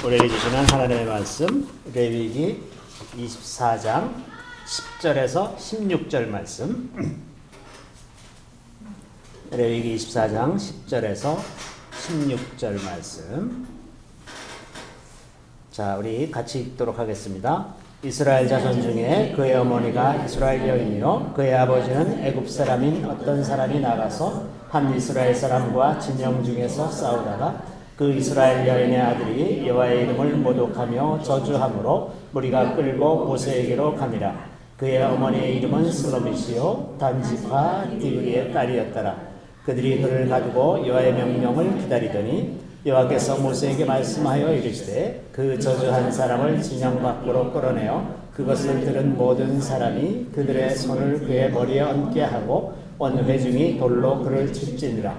우리에게 주시는 하나님의 말씀 레위기 24장 10절에서 16절 말씀. 레위기 24장 10절에서 16절 말씀. 자, 우리 같이 읽도록 하겠습니다. 이스라엘 자손 중에 그의 어머니가 이스라엘 여인이요 그의 아버지는 애굽 사람인 어떤 사람이 나가서 한 이스라엘 사람과 진영 중에서 싸우다가 그 이스라엘 여인의 아들이 여호와의 이름을 모독하며 저주함으로 무리가 끌고 모세에게로 가니라. 그의 어머니의 이름은 슬로밋이요 단지파 디브리의 딸이었더라. 그들이 그를 가두고 여호와의 명령을 기다리더니 여호와께서 모세에게 말씀하여 이르시되 그 저주한 사람을 진영 밖으로 끌어내어 그것을 들은 모든 사람이 그들의 손을 그의 머리에 얹게 하고 온 회중이 돌로 그를 칠지니라.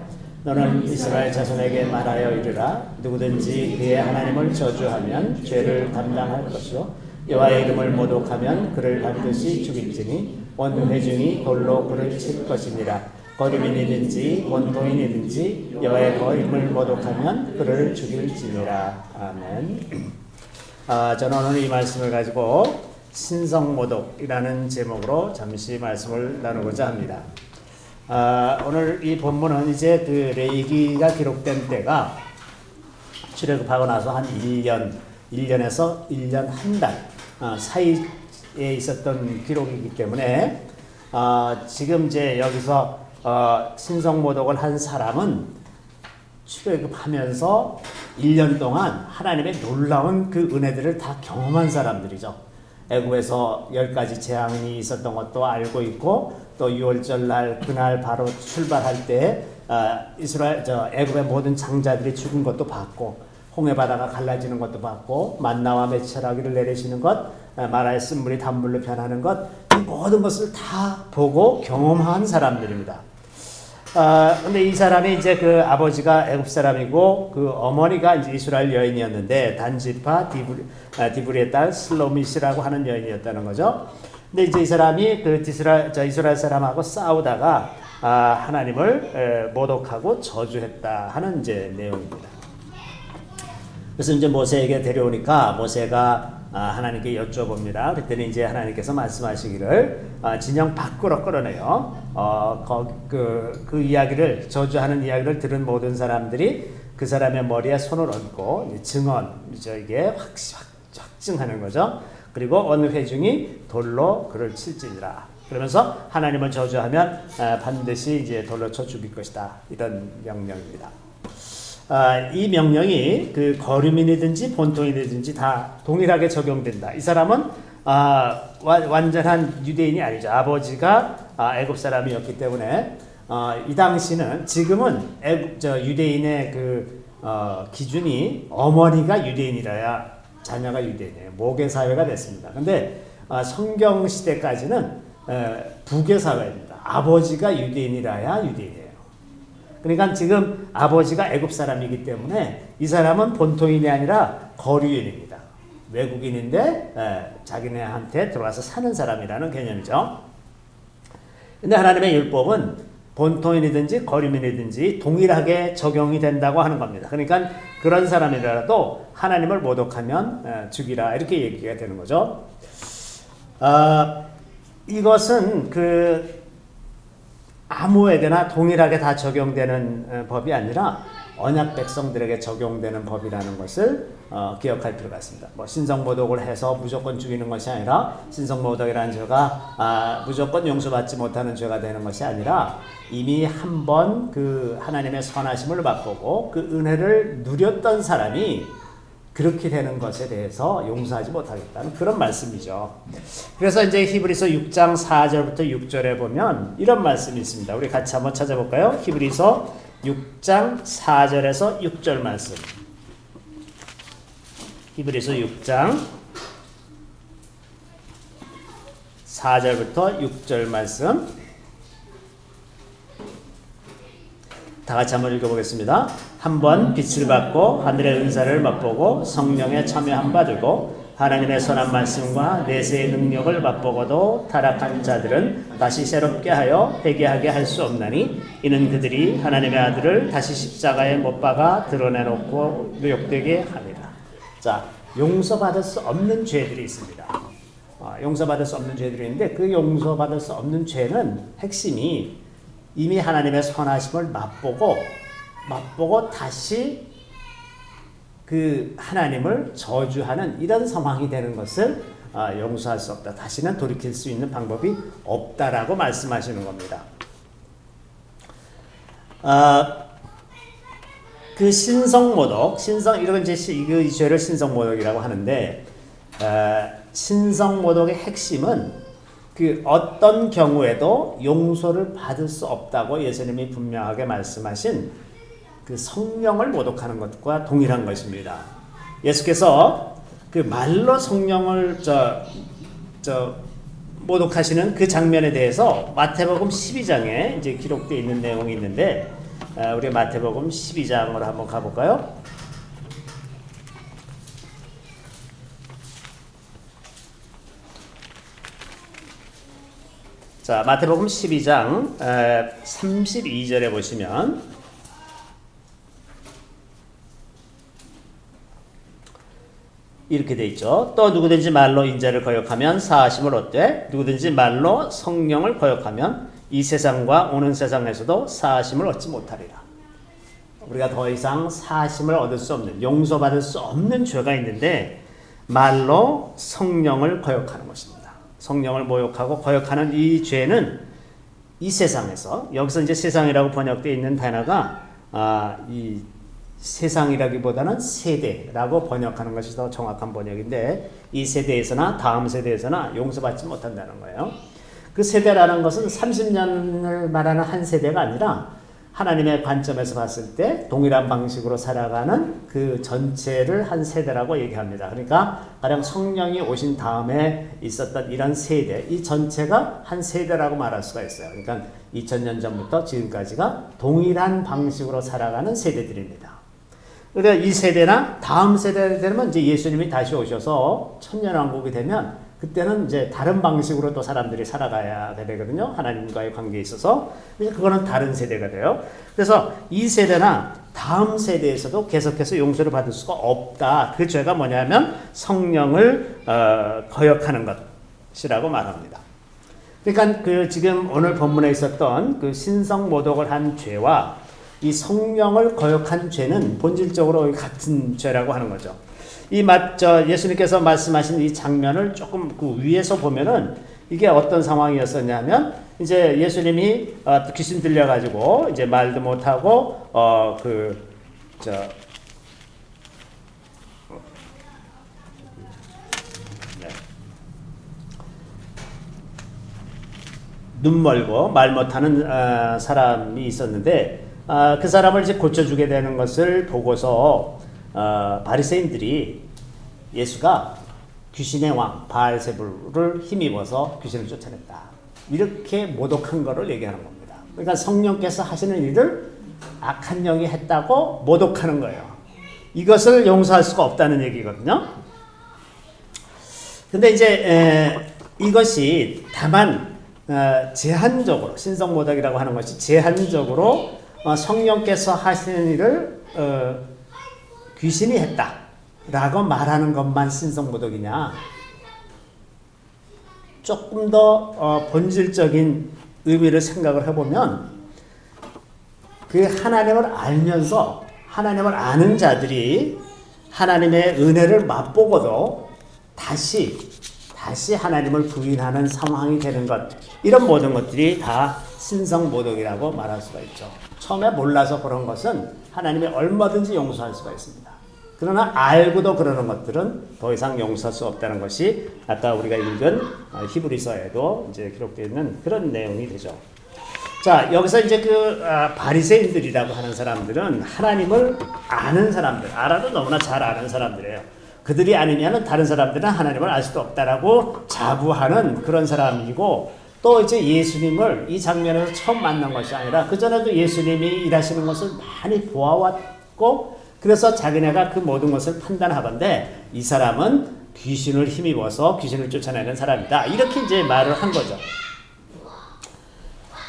너는 이스라엘 자손에게 말하여 이르라. 누구든지 그의 하나님을 저주하면 죄를 담당할 것이요 여호와의 이름을 모독하면 그를 반드시 죽일지니 온 회중이 돌로 그를 칠 것이니라. 거류민이든지 원통인이든지 여호와의 이름을 모독하면 그를 죽일지니라. 아멘. 저는 오늘 이 말씀을 가지고 신성모독이라는 제목으로 잠시 말씀을 나누고자 합니다. 오늘 이 본문은 이제 그 레위기가 기록된 때가 출애굽하고 나서 한 1년에서 1년 한 달 사이에 있었던 기록이기 때문에 지금 이제 여기서 신성모독을 한 사람은 출애굽하면서 1년 동안 하나님의 놀라운 그 은혜들을 다 경험한 사람들이죠. 애굽에서 10가지 재앙이 있었던 것도 알고 있고 또 6월절 날 그날 바로 출발할 때 애굽의 모든 장자들이 죽은 것도 봤고 홍해 바다가 갈라지는 것도 봤고 만나와 메추라기를 내리시는 것, 마라의 쓴물이 단물로 변하는 것, 이 모든 것을 다 보고 경험한 사람들입니다. 근데 이 사람이 이제 그 아버지가 애굽 사람이고 그 어머니가 이제 이스라엘 여인이었는데 단지파 디브리의 딸 슬로밋이라고 하는 여인이었다는 거죠. 근데 이제 이 사람이 그 이스라엘 사람하고 싸우다가 하나님을 모독하고 저주했다 하는 이제 내용입니다. 그래서 이제 모세에게 데려오니까 모세가 하나님께 여쭤봅니다. 그랬더니 이제 하나님께서 말씀하시기를 진영 밖으로 끌어내요. 그 이야기를 저주하는 이야기를 들은 모든 사람들이 그 사람의 머리에 손을 얹고 증언이죠. 이게 확증하는 거죠. 그리고 어느 회중이 돌로 그를 칠지니라. 그러면서 하나님을 저주하면 반드시 이제 돌로 쳐 죽일 것이다. 이런 명령입니다. 이 명령이 그 거류민이든지 본통이든지 다 동일하게 적용된다. 이 사람은 완전한 유대인이 아니죠. 아버지가 애굽 사람이었기 때문에 이 당시는 지금은 유대인의 그 기준이 어머니가 유대인이라야 자녀가 유대인이에요. 모계 사회가 됐습니다. 근데 성경 시대까지는 부계 사회입니다. 아버지가 유대인이라야 유대인이에요. 그러니까 지금 아버지가 애굽 사람이기 때문에 이 사람은 본토인이 아니라 거류인입니다. 외국인인데 자기네한테 들어와서 사는 사람이라는 개념이죠. 근데 하나님의 율법은 본토인이든지 거류민이든지 동일하게 적용이 된다고 하는 겁니다. 그러니까 그런 사람이라도 하나님을 모독하면 죽이라 이렇게 얘기가 되는 거죠. 이것은 아무에게나 동일하게 다 적용되는 법이 아니라 언약 백성들에게 적용되는 법이라는 것을 기억할 필요가 있습니다. 신성모독을 해서 무조건 죽이는 것이 아니라 신성모독이라는 죄가 무조건 용서받지 못하는 죄가 되는 것이 아니라 이미 한번 그 하나님의 선하심을 맛보고 그 은혜를 누렸던 사람이 그렇게 되는 것에 대해서 용서하지 못하겠다는 그런 말씀이죠. 그래서 이제 히브리서 6장 4절부터 6절에 보면 이런 말씀이 있습니다. 우리 같이 한번 찾아볼까요? 히브리서 6장 4절에서 6절 말씀. 히브리서 6장 4절부터 6절 말씀. 다 같이 한번 읽어보겠습니다. 한번 빛을 받고 하늘의 은사를 맛보고 성령에 참여한 바 되고 하나님의 선한 말씀과 내세의 능력을 맛보고도 타락한 자들은 다시 새롭게 하여 회개하게 할 수 없나니 이는 그들이 하나님의 아들을 다시 십자가에 못 박아 드러내놓고 묘욕되게 합니다. 자, 용서받을 수 없는 죄들이 있습니다. 용서받을 수 없는 죄들이 있는데 그 용서받을 수 없는 죄는 핵심이 이미 하나님의 선하심을 맛보고 다시 그 하나님을 저주하는 이런 상황이 되는 것을 용서할 수 없다. 다시는 돌이킬 수 있는 방법이 없다라고 말씀하시는 겁니다. 그 신성모독, 이런 이 죄를 신성모독이라고 하는데, 신성모독의 핵심은 그 어떤 경우에도 용서를 받을 수 없다고 예수님이 분명하게 말씀하신 그 성령을 모독하는 것과 동일한 것입니다. 예수께서 그 말로 성령을 모독하시는 그 장면에 대해서 마태복음 12장에 이제 기록되어 있는 내용이 있는데, 우리 마태복음 12장으로 한번 가볼까요? 자, 마태복음 12장 32절에 보시면 이렇게 돼 있죠. 또 누구든지 말로 인자를 거역하면 사하심을 얻되 누구든지 말로 성령을 거역하면 이 세상과 오는 세상에서도 사하심을 얻지 못하리라. 우리가 더 이상 사하심을 얻을 수 없는, 용서받을 수 없는 죄가 있는데 말로 성령을 거역하는 것입니다. 성령을 모욕하고 거역하는 이 죄는 이 세상에서, 여기서 이제 세상이라고 번역되어 있는 단어가 이 세상이라기보다는 세대라고 번역하는 것이 더 정확한 번역인데, 이 세대에서나 다음 세대에서나 용서받지 못한다는 거예요. 그 세대라는 것은 30년을 말하는 한 세대가 아니라 하나님의 관점에서 봤을 때 동일한 방식으로 살아가는 그 전체를 한 세대라고 얘기합니다. 그러니까 가령 성령이 오신 다음에 있었던 이런 세대, 이 전체가 한 세대라고 말할 수가 있어요. 그러니까 2000년 전부터 지금까지가 동일한 방식으로 살아가는 세대들입니다. 그러니까 이 세대나 다음 세대 되면 이제 예수님이 다시 오셔서 천년왕국이 되면 그때는 이제 다른 방식으로 또 사람들이 살아가야 되거든요. 하나님과의 관계에 있어서. 그거는 다른 세대가 돼요. 그래서 이 세대나 다음 세대에서도 계속해서 용서를 받을 수가 없다. 그 죄가 뭐냐면 성령을 거역하는 것이라고 말합니다. 그러니까 그 지금 오늘 본문에 있었던 그 신성모독을 한 죄와 이 성령을 거역한 죄는 본질적으로 같은 죄라고 하는 거죠. 예수님께서 말씀하신 이 장면을 조금 그 위에서 보면은 이게 어떤 상황이었었냐면, 이제 예수님이 귀신 들려가지고 이제 말도 못하고 눈 멀고 말 못하는 사람이 있었는데, 그 사람을 이제 고쳐주게 되는 것을 보고서 바리새인들이 예수가 귀신의 왕 바알세불을 힘입어서 귀신을 쫓아냈다, 이렇게 모독한 거를 얘기하는 겁니다. 그러니까 성령께서 하시는 일을 악한 영이 했다고 모독하는 거예요. 이것을 용서할 수가 없다는 얘기거든요. 근데 이제 이것이 다만 제한적으로, 신성모독이라고 하는 것이 제한적으로 성령께서 하시는 일을 귀신이 했다라고 말하는 것만 신성모독이냐? 조금 더 본질적인 의미를 생각을 해보면, 그 하나님을 알면서 하나님을 아는 자들이 하나님의 은혜를 맛보고도 다시 하나님을 부인하는 상황이 되는 것, 이런 모든 것들이 다 신성모독이라고 말할 수가 있죠. 처음에 몰라서 그런 것은 하나님이 얼마든지 용서할 수가 있습니다. 그러나 알고도 그러는 것들은 더 이상 용서할 수 없다는 것이 아까 우리가 읽은 히브리서에도 이제 기록되어 있는 그런 내용이 되죠. 자, 여기서 이제 그 바리새인들이라고 하는 사람들은 하나님을 아는 사람들, 알아도 너무나 잘 아는 사람들이에요. 그들이 아니면 다른 사람들은 하나님을 알 수도 없다라고 자부하는 그런 사람이고, 또 이제 예수님을 이 장면에서 처음 만난 것이 아니라 그전에도 예수님이 일하시는 것을 많이 보아왔고, 그래서 자기네가 그 모든 것을 판단하건대 이 사람은 귀신을 힘입어서 귀신을 쫓아내는 사람이다, 이렇게 이제 말을 한 거죠.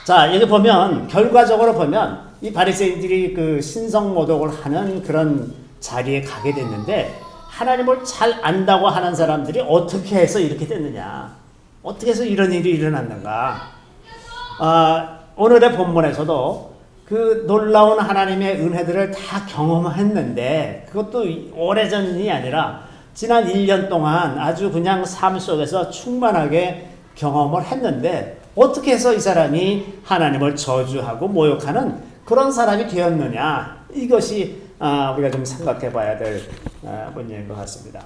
자, 여기 보면 결과적으로 보면 이 바리새인들이 그 신성모독을 하는 그런 자리에 가게 됐는데, 하나님을 잘 안다고 하는 사람들이 어떻게 해서 이렇게 됐느냐? 어떻게 해서 이런 일이 일어났는가? 오늘의 본문에서도 그 놀라운 하나님의 은혜들을 다 경험했는데 그것도 오래전이 아니라 지난 1년 동안 아주 그냥 삶 속에서 충만하게 경험을 했는데 어떻게 해서 이 사람이 하나님을 저주하고 모욕하는 그런 사람이 되었느냐? 이것이 우리가 좀 생각해 봐야 될 문제인 것 같습니다.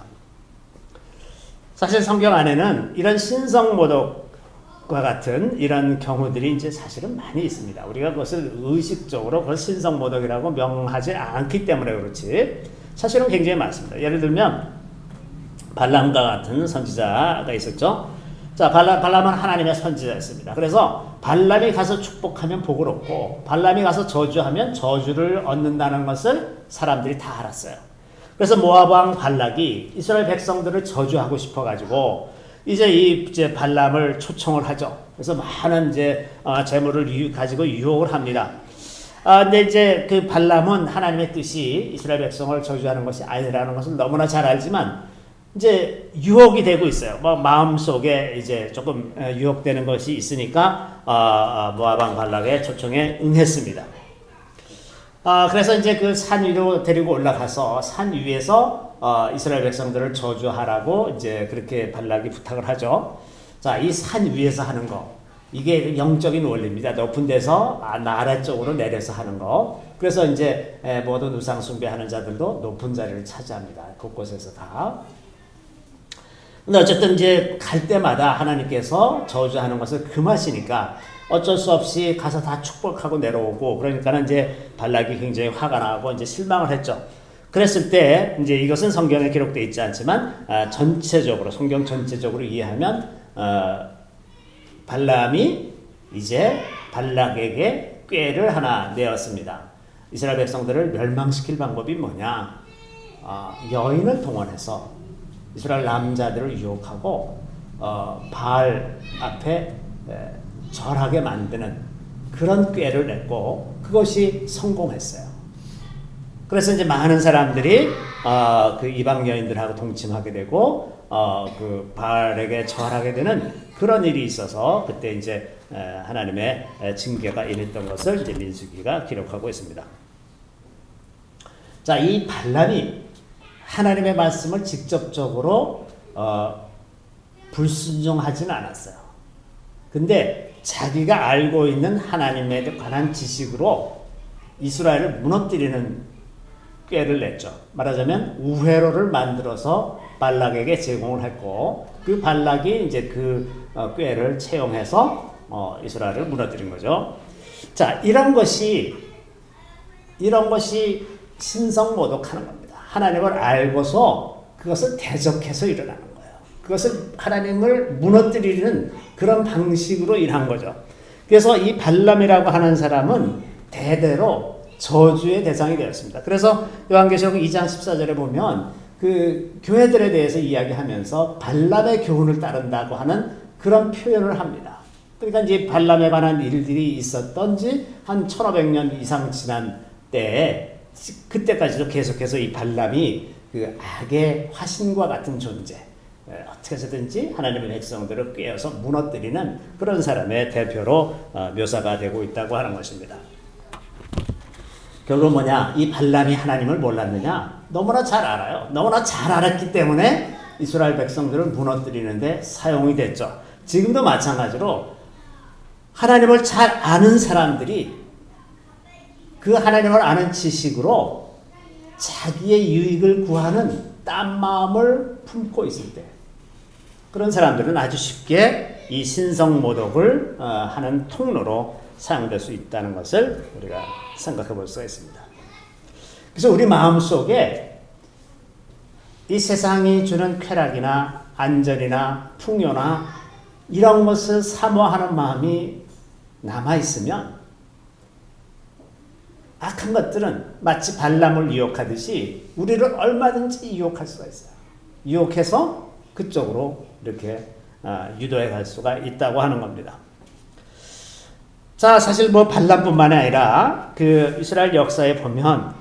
사실 성경 안에는 이런 신성모독과 같은 이런 경우들이 이제 사실은 많이 있습니다. 우리가 그것을 의식적으로 그걸 신성모독이라고 명하지 않기 때문에 그렇지 사실은 굉장히 많습니다. 예를 들면 발람과 같은 선지자가 있었죠. 자, 발람은 하나님의 선지자였습니다. 그래서 발람이 가서 축복하면 복을 얻고 발람이 가서 저주하면 저주를 얻는다는 것을 사람들이 다 알았어요. 그래서 모압 왕 발락이 이스라엘 백성들을 저주하고 싶어가지고 이제 발람을 초청을 하죠. 그래서 많은 재물을 가지고 유혹을 합니다. 근데 이제 그 발람은 하나님의 뜻이 이스라엘 백성을 저주하는 것이 아니라는 것을 너무나 잘 알지만 이제 유혹이 되고 있어요. 마음속에 이제 조금 유혹되는 것이 있으니까 모압 왕 발락의 초청에 응했습니다. 그래서 이제 그 산 위로 데리고 올라가서 산 위에서 이스라엘 백성들을 저주하라고 이제 그렇게 발락이 부탁을 하죠. 자, 이 산 위에서 하는 거 이게 영적인 원리입니다. 높은 데서 아래쪽으로 내려서 하는 거. 그래서 이제 모든 우상 숭배하는 자들도 높은 자리를 차지합니다. 곳곳에서 다. 근데 어쨌든 이제 갈 때마다 하나님께서 저주하는 것을 금하시니까 어쩔 수 없이 가서 다 축복하고 내려오고 그러니까는 이제 발락이 굉장히 화가 나고 이제 실망을 했죠. 그랬을 때 이제 이것은 성경에 기록되어 있지 않지만 전체적으로 성경 전체적으로 이해하면 발람이 이제 발락에게 꾀를 하나 내었습니다. 이스라엘 백성들을 멸망시킬 방법이 뭐냐? 여인을 동원해서 이스라엘 남자들을 유혹하고 바알 앞에 절하게 만드는 그런 꾀를 냈고 그것이 성공했어요. 그래서 이제 많은 사람들이 그 이방 여인들하고 동침하게 되고 그 바알에게 절하게 되는 그런 일이 있어서 그때 이제 하나님의 징계가 임했던 것을 이제 민수기가 기록하고 있습니다. 자, 이 발람이 하나님의 말씀을 직접적으로 불순종하지는 않았어요. 근데 자기가 알고 있는 하나님에 관한 지식으로 이스라엘을 무너뜨리는 꾀를 냈죠. 말하자면 우회로를 만들어서 발락에게 제공을 했고 그 발락이 이제 그 꾀를 채용해서 이스라엘을 무너뜨린 거죠. 자, 이런 것이 신성모독하는 겁니다. 하나님을 알고서 그것을 대적해서 일어나는 거예요. 그것을 하나님을 무너뜨리는 그런 방식으로 일한 거죠. 그래서 이 발람이라고 하는 사람은 대대로 저주의 대상이 되었습니다. 그래서 요한계시록 2장 14절에 보면 그 교회들에 대해서 이야기하면서 발람의 교훈을 따른다고 하는 그런 표현을 합니다. 그러니까 이제 발람에 관한 일들이 있었던 지 한 1500년 이상 지난 때에 그때까지도 계속해서 이 발람이 그 악의 화신과 같은 존재, 어떻게 해서든지 하나님의 백성들을 꿰어서 무너뜨리는 그런 사람의 대표로 묘사가 되고 있다고 하는 것입니다. 결국 뭐냐? 이 발람이 하나님을 몰랐느냐? 너무나 잘 알아요. 너무나 잘 알았기 때문에 이스라엘 백성들을 무너뜨리는데 사용이 됐죠. 지금도 마찬가지로 하나님을 잘 아는 사람들이 그 하나님을 아는 지식으로 자기의 유익을 구하는 딴 마음을 품고 있을 때 그런 사람들은 아주 쉽게 이 신성모독을 하는 통로로 사용될 수 있다는 것을 우리가 생각해 볼 수가 있습니다. 그래서 우리 마음속에 이 세상이 주는 쾌락이나 안전이나 풍요나 이런 것을 사모하는 마음이 남아있으면 악한 것들은 마치 발람을 유혹하듯이 우리를 얼마든지 유혹할 수가 있어요. 유혹해서 그쪽으로 이렇게 유도해 갈 수가 있다고 하는 겁니다. 자, 사실 발람뿐만 아니라 그 이스라엘 역사에 보면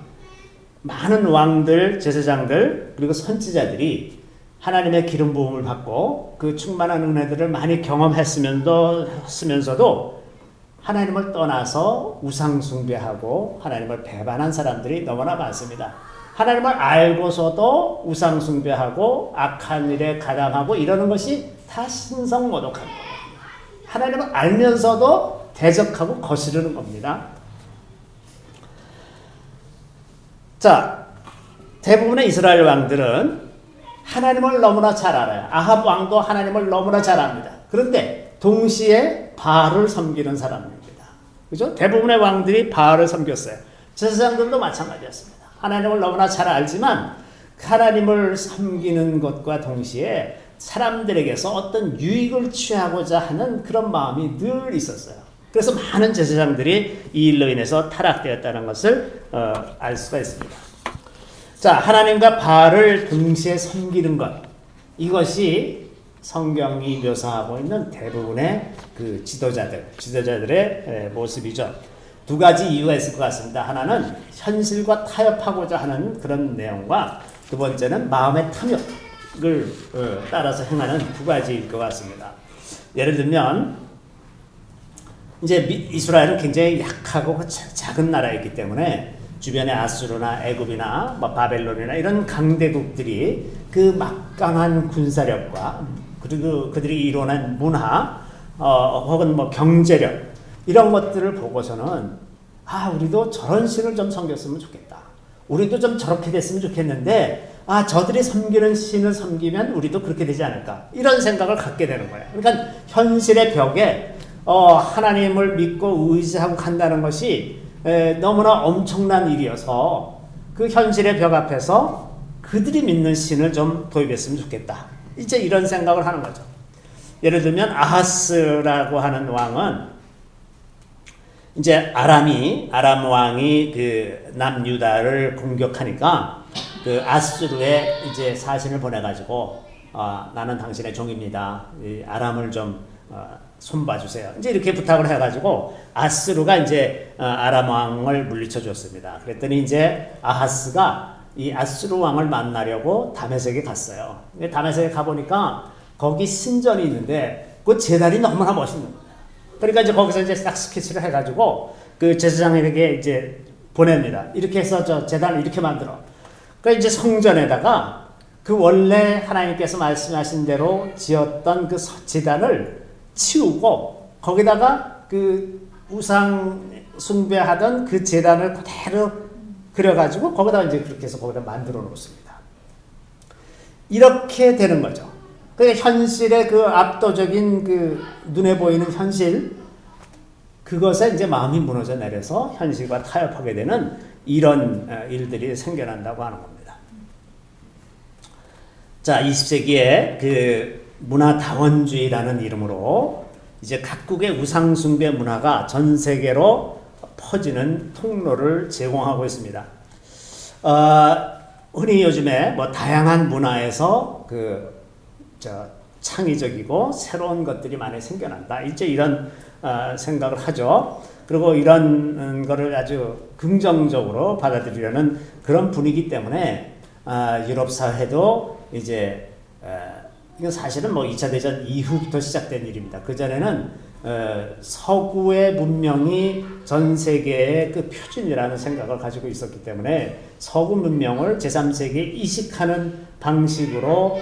많은 왕들, 제사장들, 그리고 선지자들이 하나님의 기름 부음을 받고 그 충만한 은혜들을 많이 경험했으면서도 하나님을 떠나서 우상 숭배하고 하나님을 배반한 사람들이 너무나 많습니다. 하나님을 알고서도 우상 숭배하고 악한 일에 가담하고 이러는 것이 다 신성모독한 거예요. 하나님을 알면서도 대적하고 거스르는 겁니다. 자, 대부분의 이스라엘 왕들은 하나님을 너무나 잘 알아요. 아합 왕도 하나님을 너무나 잘 압니다. 그런데 동시에 바알을 섬기는 사람입니다. 그죠? 대부분의 왕들이 바알을 섬겼어요. 제사장들도 마찬가지였습니다. 하나님을 너무나 잘 알지만 하나님을 섬기는 것과 동시에 사람들에게서 어떤 유익을 취하고자 하는 그런 마음이 늘 있었어요. 그래서 많은 제사장들이 이 일로 인해서 타락되었다는 것을 알 수가 있습니다. 자, 하나님과 바알을 동시에 섬기는 것, 이것이 성경이 묘사하고 있는 대부분의 그 지도자들의 모습이죠. 두 가지 이유가 있을 것 같습니다. 하나는 현실과 타협하고자 하는 그런 내용과 두 번째는 마음의 탐욕을 따라서 행하는 두 가지일 것 같습니다. 예를 들면 이제 이스라엘은 굉장히 약하고 작은 나라였기 때문에 주변의 아수르나 애굽이나 바벨론이나 이런 강대국들이 그 막강한 군사력과 그리고 그들이 이뤄낸 문화 혹은 경제력 이런 것들을 보고서는 우리도 저런 신을 좀 섬겼으면 좋겠다. 우리도 좀 저렇게 됐으면 좋겠는데 저들이 섬기는 신을 섬기면 우리도 그렇게 되지 않을까. 이런 생각을 갖게 되는 거예요. 그러니까 현실의 벽에 하나님을 믿고 의지하고 간다는 것이 너무나 엄청난 일이어서 그 현실의 벽 앞에서 그들이 믿는 신을 좀 도입했으면 좋겠다. 이제 이런 생각을 하는 거죠. 예를 들면 아하스라고 하는 왕은 이제 아람 왕이 그 남유다를 공격하니까 그 아수르에 이제 사신을 보내가지고 나는 당신의 종입니다. 이 아람을 좀 손봐주세요. 이제 이렇게 부탁을 해가지고 아수르가 이제 아람 왕을 물리쳐 줬습니다. 그랬더니 이제 아하스가 이 아수르 왕을 만나려고 다메섹에 갔어요. 다메섹에 가보니까 거기 신전이 있는데 그 제단이 너무나 멋있는 거예요. 그러니까 이제 거기서 이제 딱 스케치를 해가지고 그 제사장에게 이제 보냅니다. 이렇게 해서 저 제단을 이렇게 만들어. 그러니까 이제 성전에다가 그 원래 하나님께서 말씀하신 대로 지었던 그 제단을 치우고 거기다가 그 우상 숭배하던 그 제단을 그대로 그려가지고 거기다가 이제 그렇게 해서 거기다 만들어 놓습니다. 이렇게 되는 거죠. 그 현실의 그 압도적인 그 눈에 보이는 현실, 그것에 이제 마음이 무너져 내려서 현실과 타협하게 되는 이런 일들이 생겨난다고 하는 겁니다. 자, 20세기에 그 문화다원주의라는 이름으로 이제 각국의 우상숭배 문화가 전 세계로 퍼지는 통로를 제공하고 있습니다. 흔히 요즘에 다양한 문화에서 창의적이고 새로운 것들이 많이 생겨난다. 이제 이런 생각을 하죠. 그리고 이런 거를 아주 긍정적으로 받아들이려는 그런 분위기 때문에 유럽 사회도 이제 이건 사실은 2차 대전 이후부터 시작된 일입니다. 그 전에는 서구의 문명이 전 세계의 그 표준이라는 생각을 가지고 있었기 때문에 서구 문명을 제3세계에 이식하는 방식으로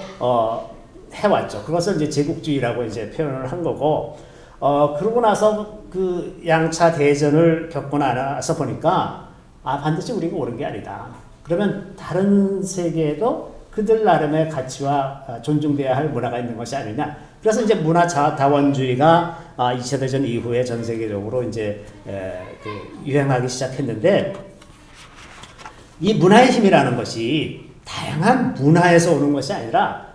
해왔죠. 그것을 이제 제국주의라고 이제 표현을 한 거고, 그러고 나서 그 양차 대전을 겪고 나서 보니까 반드시 우리가 옳은 게 아니다. 그러면 다른 세계에도 그들 나름의 가치와 존중돼야 할 문화가 있는 것이 아니냐. 그래서 이제 문화다원주의가 2차 대전 이후에 전 세계적으로 이제 유행하기 시작했는데, 이 문화의 힘이라는 것이 다양한 문화에서 오는 것이 아니라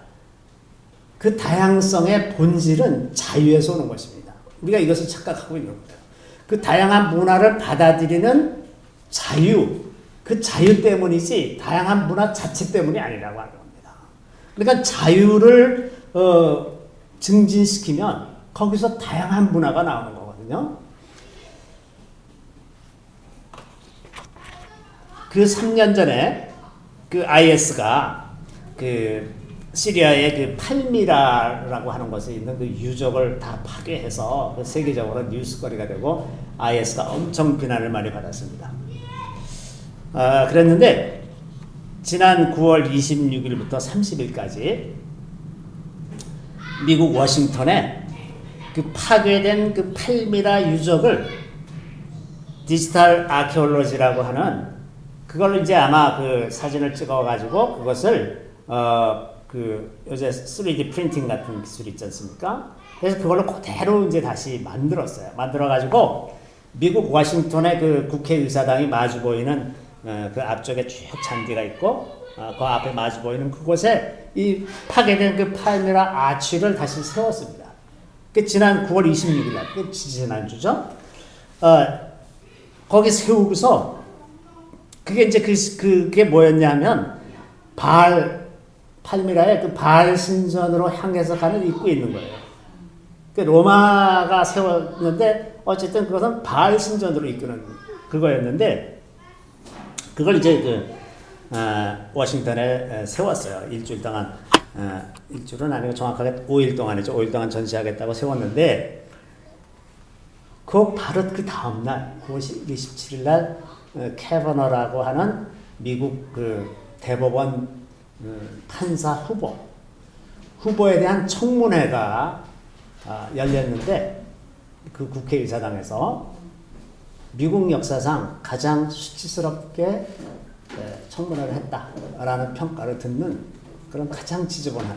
그 다양성의 본질은 자유에서 오는 것입니다. 우리가 이것을 착각하고 있는 겁니다. 그 다양한 문화를 받아들이는 자유, 그 자유 때문이지 다양한 문화 자체 때문이 아니라고 하는 겁니다. 그러니까 자유를 증진시키면 거기서 다양한 문화가 나오는 거거든요. 그 3년 전에 그 IS가 그 시리아의 그 팔미라라고 하는 곳에 있는 그 유적을 다 파괴해서 그 세계적으로 뉴스거리가 되고 IS가 엄청 비난을 많이 받았습니다. 그랬는데 지난 9월 26일부터 30일까지 미국 워싱턴에 그 파괴된 그 팔미라 유적을 디지털 아키올로지라고 하는 그걸 이제 아마 그 사진을 찍어가지고 그것을 그 요새 3D 프린팅 같은 기술이 있지 않습니까? 그래서 그걸로 그대로 이제 다시 만들었어요. 만들어가지고 미국 워싱턴의 그 국회의사당이 마주 보이는 그 앞쪽에 쭉 잔디가 있고 그 앞에 마주 보이는 그곳에 이 파괴된 그 팔미라 아치를 다시 세웠습니다. 그 지난 9월 26일 날, 그 지난주죠. 거기 세우고서 그게 이제 그게 뭐였냐면 팔미라의 그 바알 신전으로 향해서 가는 입구에 있는 거예요. 그 로마가 세웠는데 어쨌든 그것은 바알 신전으로 이끄는 그거였는데 그걸 이제 워싱턴에 세웠어요. 일주일 동안 일주일은 아니고 정확하게 5일 동안이죠. 5일 동안 전시하겠다고 세웠는데 그 바로 그 다음 날 9월 27일 날 캐버너라고 하는 미국 그 대법원 판사 후보에 대한 청문회가 열렸는데 그 국회의사당에서 미국 역사상 가장 수치스럽게 청문회를 했다라는 평가를 듣는 그런 가장 지저분한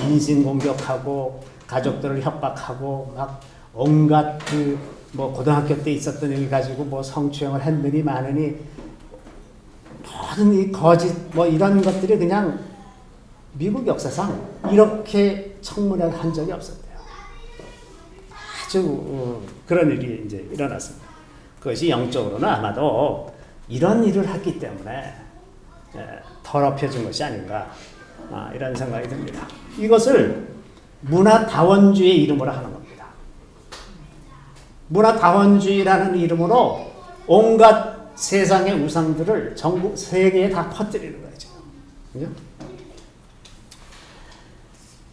인신공격하고 가족들을 협박하고 막 온갖 그 뭐 고등학교 때 있었던 일 가지고 뭐 성추행을 했느니 마느니 모든 이 거짓 뭐 이런 것들이 그냥 미국 역사상 이렇게 청문회를 한 적이 없었대요. 아주 그런 일이 이제 일어났습니다. 그것이 영적으로는 아마도 이런 일을 했기 때문에 더럽혀진 것이 아닌가 이런 생각이 듭니다. 이것을 문화다원주의 이름으로 하는 겁니다. 문화다원주의라는 이름으로 온갖 세상의 우상들을 전국 세계에 다 퍼뜨리는 거죠. 그죠?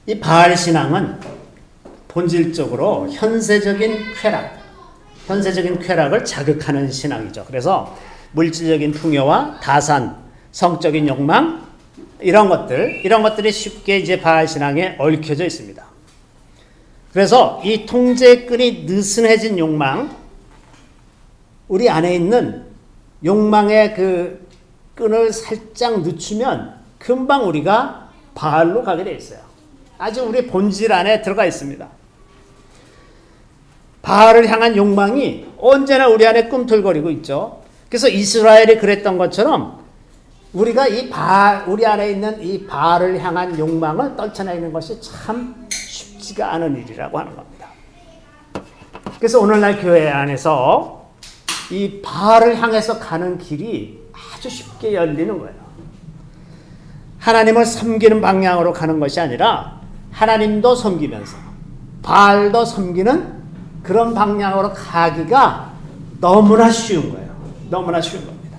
이 바알 신앙은 본질적으로 현세적인 쾌락을 자극하는 신앙이죠. 그래서 물질적인 풍요와 다산, 성적인 욕망 이런 것들이 쉽게 이제 바알 신앙에 얽혀져 있습니다. 그래서 이 통제끈이 느슨해진 욕망, 우리 안에 있는 욕망의 그 끈을 살짝 늦추면 금방 우리가 바알로 가게 돼 있어요. 아주 우리 본질 안에 들어가 있습니다. 바알을 향한 욕망이 언제나 우리 안에 꿈틀거리고 있죠. 그래서 이스라엘이 그랬던 것처럼 우리가 우리 안에 있는 이 바알을 향한 욕망을 떨쳐내는 것이 참 쉽지가 않은 일이라고 하는 겁니다. 그래서 오늘날 교회 안에서 이 바알을 향해서 가는 길이 아주 쉽게 열리는 거예요. 하나님을 섬기는 방향으로 가는 것이 아니라 하나님도 섬기면서 바알도 섬기는 그런 방향으로 가기가 너무나 쉬운 거예요. 너무나 쉬운 겁니다.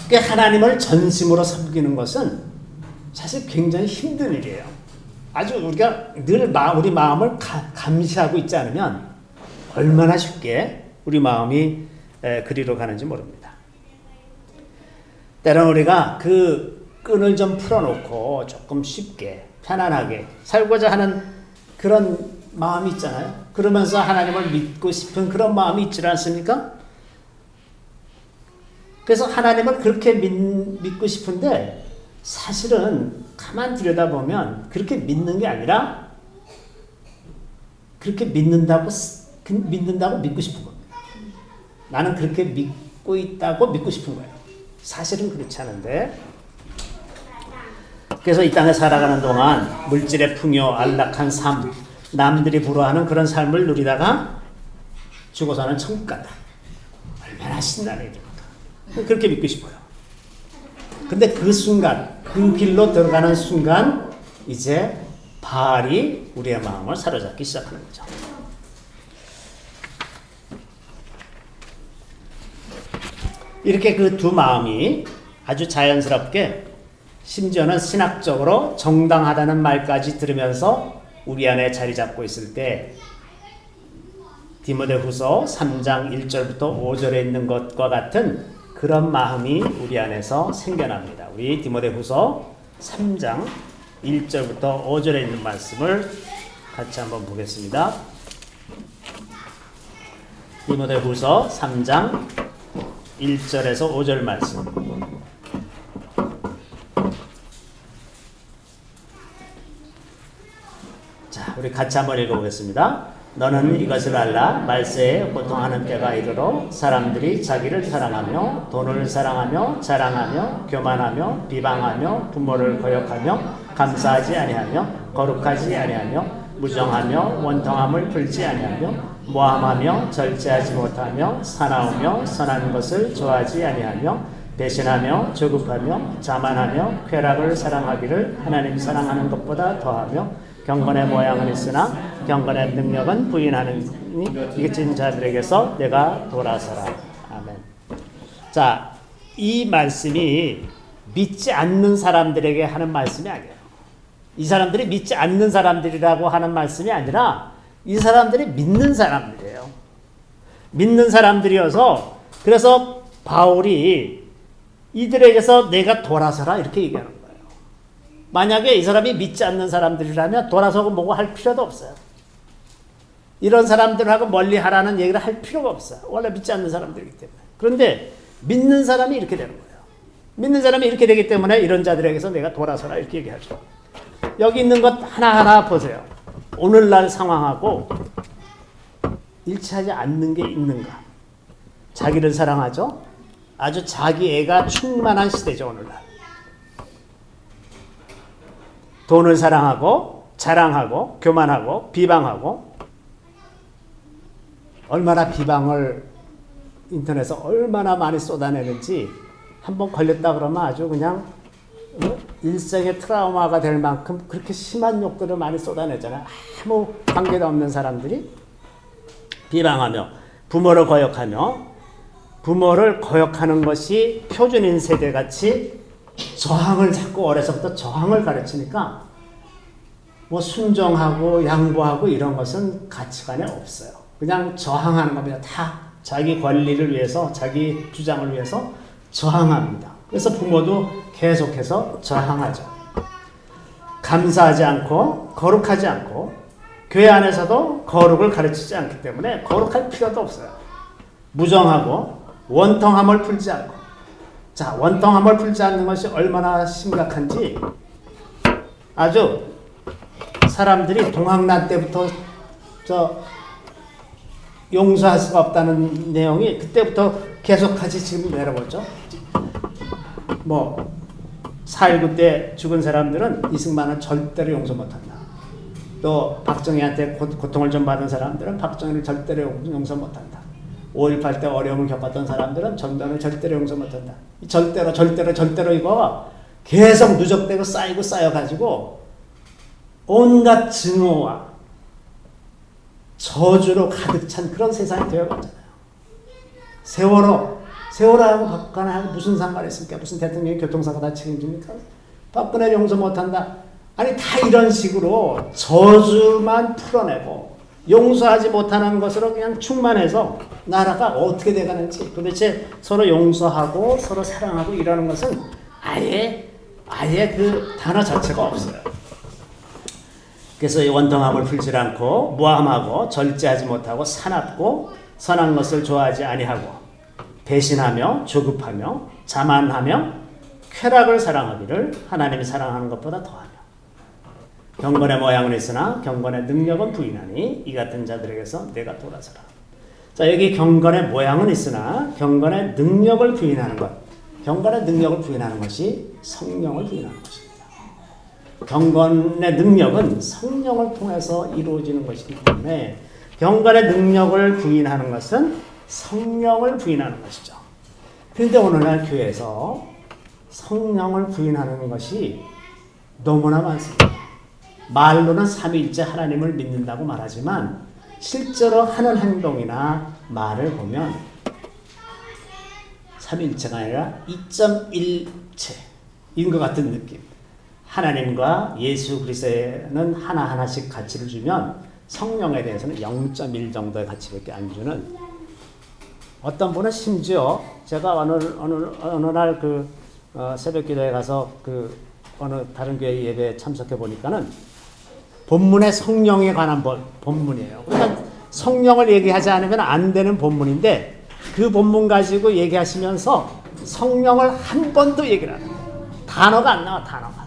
그러니까 하나님을 전심으로 섬기는 것은 사실 굉장히 힘든 일이에요. 아주 우리가 늘 우리 마음을 감시하고 있지 않으면 얼마나 쉽게 우리 마음이 그리로 가는지 모릅니다. 때로는 우리가 그 끈을 좀 풀어놓고 조금 쉽게 편안하게 살고자 하는 그런 마음이 있잖아요. 그러면서 하나님을 믿고 싶은 그런 마음이 있지 않습니까? 그래서 하나님을 그렇게 믿고 싶은데 사실은 가만 들여다보면 그렇게 믿는 게 아니라 그렇게 믿는다고 믿고 싶은 겁니다. 나는 그렇게 믿고 있다고 믿고 싶은 거예요. 사실은 그렇지 않은데 그래서 이 땅에 살아가는 동안 물질의 풍요, 안락한 삶, 남들이 부러워하는 그런 삶을 누리다가 죽어서는 천국 간다. 얼마나 신나는 일입니까? 그렇게 믿고 싶어요. 근데 그 순간, 그 길로 들어가는 순간 이제 바알이 우리의 마음을 사로잡기 시작하는 거죠. 이렇게 그 두 마음이 아주 자연스럽게 심지어는 신학적으로 정당하다는 말까지 들으면서 우리 안에 자리 잡고 있을 때 디모데후서 3장 1절부터 5절에 있는 것과 같은 그런 마음이 우리 안에서 생겨납니다. 우리 디모데후서 3장 1절부터 5절에 있는 말씀을 같이 한번 보겠습니다. 디모데후서 3장 1절에서 5절 말씀. 자, 우리 같이 한번 읽어보겠습니다. 너는 이것을 알라. 말세에 고통하는 때가 이르러 사람들이 자기를 사랑하며 돈을 사랑하며 자랑하며 교만하며 비방하며 부모를 거역하며 감사하지 아니하며 거룩하지 아니하며 무정하며 원통함을 풀지 아니하며 모함하며 절제하지 못하며 사나우며 선한 것을 좋아하지 아니하며 배신하며 조급하며 자만하며 쾌락을 사랑하기를 하나님 사랑하는 것보다 더하며 경건의 모양은 있으나 경건의 능력은 부인하느니 이기진 자들에게서 내가 돌아서라. 아멘. 자, 이 말씀이 믿지 않는 사람들에게 하는 말씀이 아니에요. 이 사람들이 믿지 않는 사람들이라고 하는 말씀이 아니라 이 사람들이 믿는 사람들이에요. 믿는 사람들이어서 그래서 바울이 이들에게서 내가 돌아서라 이렇게 얘기하는 거예요. 만약에 이 사람이 믿지 않는 사람들이라면 돌아서고 뭐고 할 필요도 없어요. 이런 사람들하고 멀리 하라는 얘기를 할 필요가 없어요. 원래 믿지 않는 사람들이기 때문에. 그런데 믿는 사람이 이렇게 되는 거예요. 믿는 사람이 이렇게 되기 때문에 이런 자들에게서 내가 돌아서라 이렇게 얘기하죠. 여기 있는 것 하나하나 보세요. 오늘날 상황하고 일치하지 않는 게 있는가? 자기를 사랑하죠? 아주 자기 애가 충만한 시대죠, 오늘날. 돈을 사랑하고 자랑하고 교만하고 비방하고 얼마나 비방을 인터넷에 얼마나 많이 쏟아내는지 한번 걸렸다 그러면 아주 그냥 일생의 트라우마가 될 만큼 그렇게 심한 욕들을 많이 쏟아내잖아요. 아무 관계도 없는 사람들이 비방하며 부모를 거역하는 것이 표준인 세대같이 저항을 자꾸 어려서부터 저항을 가르치니까 뭐 순종하고 양보하고 이런 것은 가치관에 없어요. 그냥 저항하는 겁니다. 다 자기 권리를 위해서 자기 주장을 위해서 저항합니다. 그래서 부모도 계속해서 저항하죠. 감사하지 않고 거룩하지 않고 교회 안에서도 거룩을 가르치지 않기 때문에 거룩할 필요도 없어요. 무정하고 원통함을 풀지 않고 자, 원통함을 풀지 않는 것이 얼마나 심각한지 아주 사람들이 동학난 때부터 용서할 수가 없다는 내용이 그때부터 계속까지 지금 내려오죠. 뭐 4.19 때 죽은 사람들은 이승만은 절대로 용서 못한다. 또 박정희한테 고통을 좀 받은 사람들은 박정희를 절대로 용서 못한다. 5.18 때 어려움을 겪었던 사람들은 전두환을 절대로 용서 못한다. 절대로 이거 계속 누적되고 쌓이고 쌓여가지고 온갖 증오와 저주로 가득 찬 그런 세상이 되어갔잖아요. 세월호하고 박근혜하고 무슨 상관이 있습니까? 무슨 대통령이 교통사고 다 책임집니까? 박근혜 용서 못한다. 아니 다 이런 식으로 저주만 풀어내고 용서하지 못하는 것으로 그냥 충만해서 나라가 어떻게 돼가는지 도대체 서로 용서하고 서로 사랑하고 이러는 것은 아예 그 단어 자체가 없어요. 그래서 이 원통함을 풀지 않고 무함하고 절제하지 못하고 사납고 선한 것을 좋아하지 아니하고 배신하며 조급하며 자만하며 쾌락을 사랑하기를 하나님이 사랑하는 것보다 더하며 경건의 모양은 있으나 경건의 능력은 부인하니 이 같은 자들에게서 내가 돌아서라. 자, 여기 경건의 모양은 있으나 경건의 능력을 부인하는 것. 경건의 능력을 부인하는 것이 성령을 부인하는 것입니다. 경건의 능력은 성령을 통해서 이루어지는 것이기 때문에 경건의 능력을 부인하는 것은 성령을 부인하는 것이죠. 그런데 오늘날 교회에서 성령을 부인하는 것이 너무나 많습니다. 말로는 삼위일체 하나님을 믿는다고 말하지만 실제로 하는 행동이나 말을 보면 삼위일체가 아니라 2.1체인 것 같은 느낌. 하나님과 예수 그리스도에는 하나하나씩 가치를 주면 성령에 대해서는 0.1 정도의 가치밖에 안 주는, 어떤 분은 심지어 제가 어느 날 새벽 기도에 가서 어느 다른 교회 예배에 참석해 보니까는 본문의 성령에 관한 본문이에요. 그러니까 성령을 얘기하지 않으면 안 되는 본문인데 그 본문 가지고 얘기하시면서 성령을 한 번도 얘기를 안 해요. 단어가 안 나와, 단어가.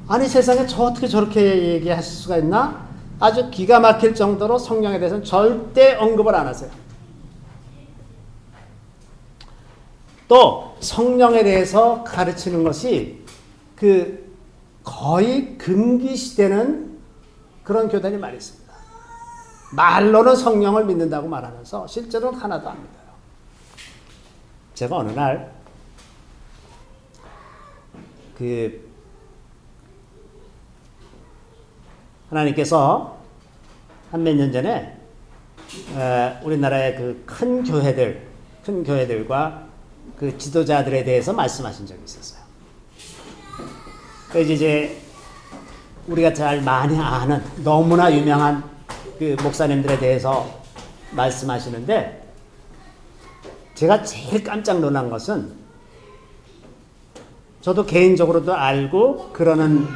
아니 세상에 어떻게 저렇게 얘기하실 수가 있나? 아주 기가 막힐 정도로 성령에 대해서는 절대 언급을 안 하세요. 또 성령에 대해서 가르치는 것이 거의 금기시되는 그런 교단이 많이 있습니다. 말로는 성령을 믿는다고 말하면서 실제로는 하나도 안 믿어요. 제가 어느 날 하나님께서 한 몇 년 전에 우리나라의 큰 교회들과 지도자들에 대해서 말씀하신 적이 있었어요. 그래서 이제 우리가 잘 많이 아는 너무나 유명한 목사님들에 대해서 말씀하시는데, 제가 제일 깜짝 놀란 것은, 저도 개인적으로도 알고 그러는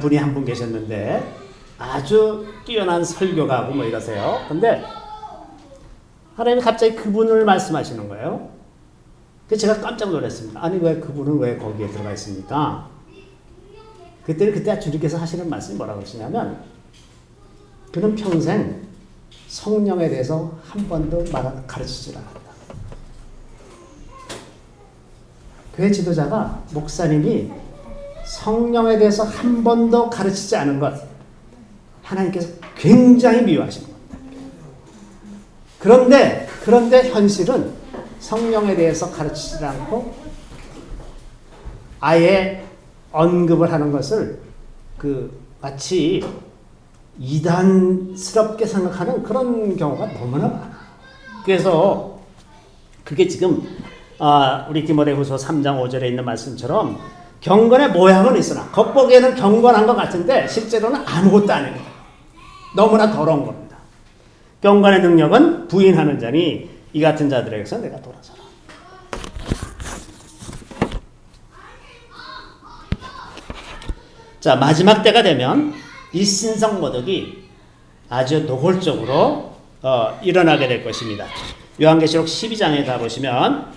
분이 한 분 계셨는데 아주 뛰어난 설교가고 이러세요. 근데 하나님이 갑자기 그분을 말씀하시는 거예요. 그래서 제가 깜짝 놀랐습니다. 아니 그분은 왜 거기에 들어가 있습니까? 그때 주님께서 하시는 말씀이 뭐라고 하시냐면, 그는 평생 성령에 대해서 한 번도 가르치지 않았다. 교회 지도자가, 목사님이 성령에 대해서 한 번도 가르치지 않은 것, 하나님께서 굉장히 미워하시는 겁니다. 그런데 현실은 성령에 대해서 가르치지 않고 아예 언급을 하는 것을 마치 이단스럽게 생각하는 그런 경우가 너무나 많아요. 그래서 그게 지금 우리 디모데후서 3장 5절에 있는 말씀처럼 경건의 모양은 있으나 겉보기에는 경건한 것 같은데 실제로는 아무것도 아닙니다. 너무나 더러운 겁니다. 경건의 능력은 부인하는 자니 이 같은 자들에게서 내가 돌아서라. 자, 마지막 때가 되면 이 신성모독이 아주 노골적으로 일어나게 될 것입니다. 요한계시록 12장에 가보시면,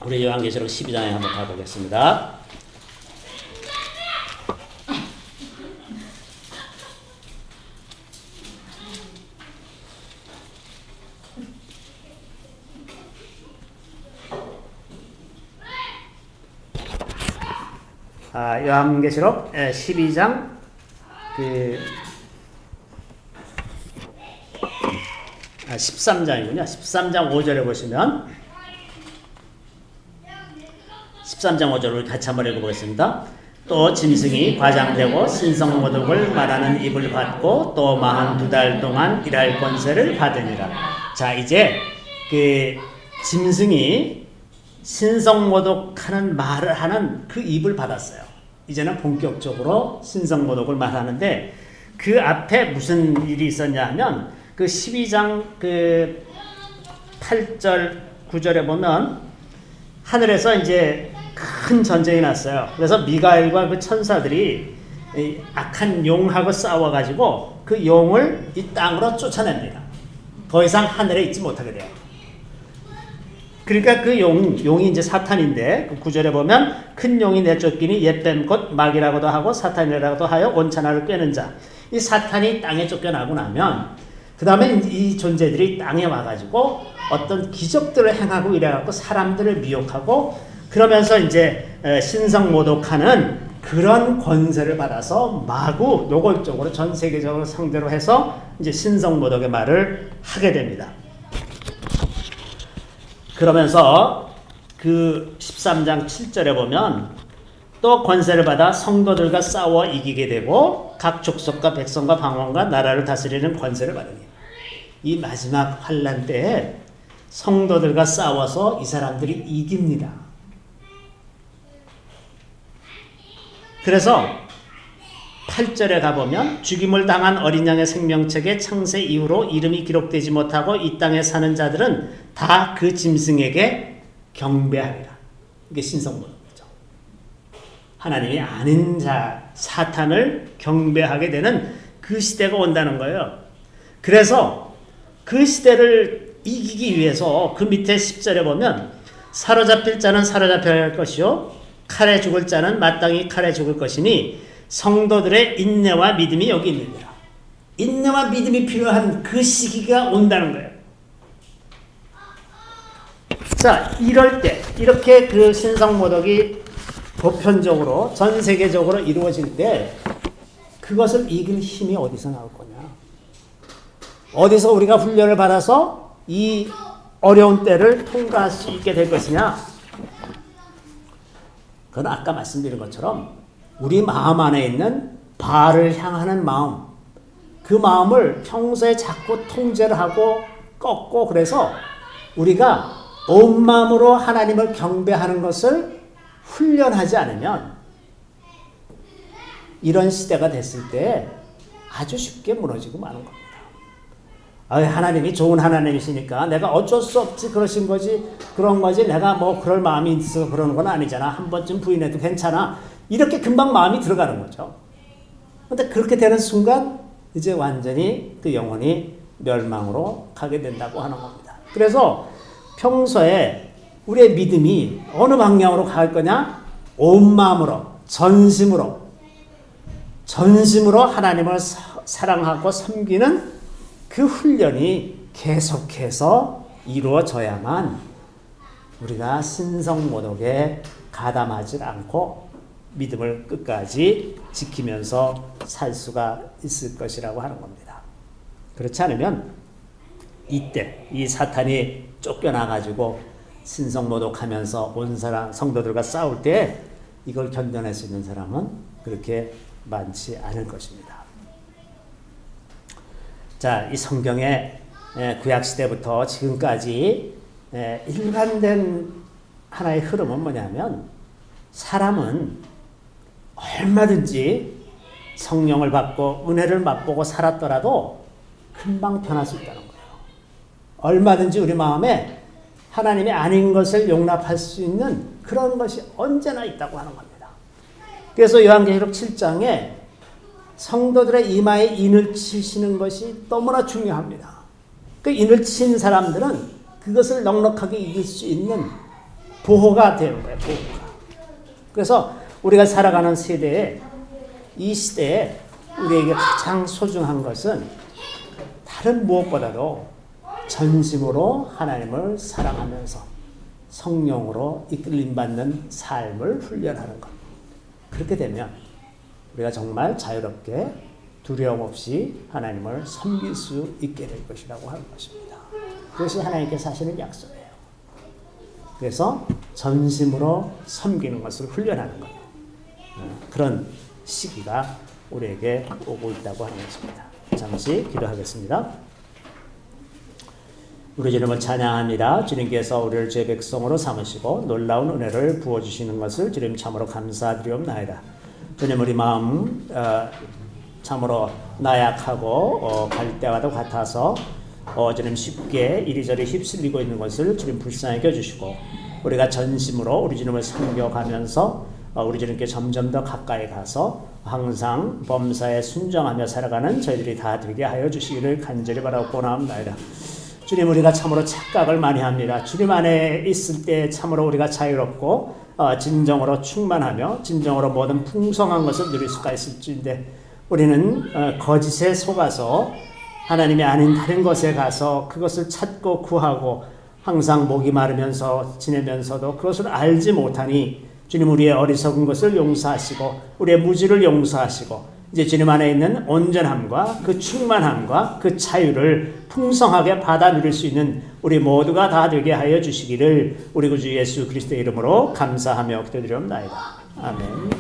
우리 요한계시록 12장에 한번 가보겠습니다. 요한계시록 12장 13장이군요. 13장 5절에 보시면, 13장 5절을 같이 한번 읽어보겠습니다. 또 짐승이 과장되고 신성모독을 말하는 입을 받고 또 42달 동안 일할 권세를 받으니라. 자, 이제 짐승이 신성모독하는 말을 하는 그 입을 받았어요. 이제는 본격적으로 신성모독을 말하는데, 그 앞에 무슨 일이 있었냐 하면, 12장 8절 9절에 보면 하늘에서 이제 큰 전쟁이 났어요. 그래서 미가엘과 그 천사들이 악한 용하고 싸워가지고 그 용을 이 땅으로 쫓아냅니다. 더 이상 하늘에 있지 못하게 돼요. 그러니까 그 용이 이제 사탄인데, 그 9절에 보면 큰 용이 내쫓기니 옛뱀 곧 마귀라고도 하고 사탄이라고도 하여 온천하를 꿰는 자. 이 사탄이 땅에 쫓겨나고 나면 그 다음에 이 존재들이 땅에 와가지고 어떤 기적들을 행하고 이래갖고 사람들을 미혹하고 그러면서 이제 신성모독하는 그런 권세를 받아서 마구 노골적으로 전 세계적으로 상대로 해서 이제 신성모독의 말을 하게 됩니다. 그러면서 그 13장 7절에 보면 또 권세를 받아 성도들과 싸워 이기게 되고 각 족속과 백성과 방언과 나라를 다스리는 권세를 받으니, 이 마지막 환란 때에 성도들과 싸워서 이 사람들이 이깁니다. 그래서 8절에 가보면 죽임을 당한 어린 양의 생명책에 창세 이후로 이름이 기록되지 못하고 이 땅에 사는 자들은 다 그 짐승에게 경배하리라. 이게 신성모독이죠. 하나님이 아닌 자 사탄을 경배하게 되는 그 시대가 온다는 거예요. 그래서 그 시대를 이기기 위해서 그 밑에 10절에 보면 사로잡힐 자는 사로잡혀야 할 것이요 칼에 죽을 자는 마땅히 칼에 죽을 것이니 성도들의 인내와 믿음이 여기 있느니라. 인내와 믿음이 필요한 그 시기가 온다는 거예요. 자, 이럴 때 이렇게 그 신성모독이 보편적으로 전 세계적으로 이루어질 때 그것을 이길 힘이 어디서 나올 거냐? 어디서 우리가 훈련을 받아서 이 어려운 때를 통과할 수 있게 될 것이냐? 그건 아까 말씀드린 것처럼 우리 마음 안에 있는 바알을 향하는 마음, 그 마음을 평소에 자꾸 통제를 하고 꺾고 그래서 우리가 온 마음으로 하나님을 경배하는 것을 훈련하지 않으면 이런 시대가 됐을 때 아주 쉽게 무너지고 마는 겁니다. 하나님이 좋은 하나님이시니까 내가 어쩔 수 없지 그러신 거지 그런 거지 내가 뭐 그럴 마음이 있어서 그러는 건 아니잖아. 한 번쯤 부인해도 괜찮아. 이렇게 금방 마음이 들어가는 거죠. 그런데 그렇게 되는 순간 이제 완전히 그 영혼이 멸망으로 가게 된다고 하는 겁니다. 그래서 평소에 우리의 믿음이 어느 방향으로 갈 거냐? 온 마음으로 전심으로 하나님을 사랑하고 섬기는 그 훈련이 계속해서 이루어져야만 우리가 신성모독에 가담하지 않고 믿음을 끝까지 지키면서 살 수가 있을 것이라고 하는 겁니다. 그렇지 않으면 이때 이 사탄이 쫓겨나가지고 신성모독하면서 온 사람 성도들과 싸울 때 이걸 견뎌낼 수 있는 사람은 그렇게 많지 않을 것입니다. 자, 이 성경의 구약시대부터 지금까지 일관된 하나의 흐름은 뭐냐면 사람은 얼마든지 성령을 받고 은혜를 맛보고 살았더라도 금방 변할 수 있다는 거예요. 얼마든지 우리 마음에 하나님이 아닌 것을 용납할 수 있는 그런 것이 언제나 있다고 하는 겁니다. 그래서 요한계시록 7장에 성도들의 이마에 인을 치시는 것이 너무나 중요합니다. 그 인을 친 사람들은 그것을 넉넉하게 이길 수 있는 보호가 되는 거예요. 보호가. 그래서 우리가 살아가는 세대에 이 시대에 우리에게 가장 소중한 것은 다른 무엇보다도 전심으로 하나님을 사랑하면서 성령으로 이끌림받는 삶을 훈련하는 것. 그렇게 되면 우리가 정말 자유롭게 두려움 없이 하나님을 섬길 수 있게 될 것이라고 하는 것입니다. 그것이 하나님께서 하시는 약속이에요. 그래서 전심으로 섬기는 것을 훈련하는 것. 그런 시기가 우리에게 오고 있다고 하는 것입니다. 잠시 기도하겠습니다. 우리 주님을 찬양합니다. 주님께서 우리를 죄 백성으로 삼으시고 놀라운 은혜를 부어주시는 것을 주님 참으로 감사드리옵나이다. 주님 우리 마음 참으로 나약하고 갈대와도 같아서 주님 쉽게 이리저리 휩쓸리고 있는 것을 주님 불쌍히 여겨주시고 우리가 전심으로 우리 주님을 섬겨가면서 우리 주님께 점점 더 가까이 가서 항상 범사에 순종하며 살아가는 저희들이 다 되게 하여 주시기를 간절히 바라고 나옵나이다. 주님 우리가 참으로 착각을 많이 합니다. 주님 안에 있을 때 참으로 우리가 자유롭고 진정으로 충만하며 진정으로 모든 풍성한 것을 누릴 수가 있을지인데 우리는 거짓에 속아서 하나님이 아닌 다른 것에 가서 그것을 찾고 구하고 항상 목이 마르면서 지내면서도 그것을 알지 못하니 주님 우리의 어리석은 것을 용서하시고 우리의 무지를 용서하시고 이제 주님 안에 있는 온전함과 그 충만함과 그 자유를 풍성하게 받아 누릴 수 있는 우리 모두가 다 되게 하여 주시기를 우리 구주 예수 그리스도의 이름으로 감사하며 기도드리옵나이다. 아멘.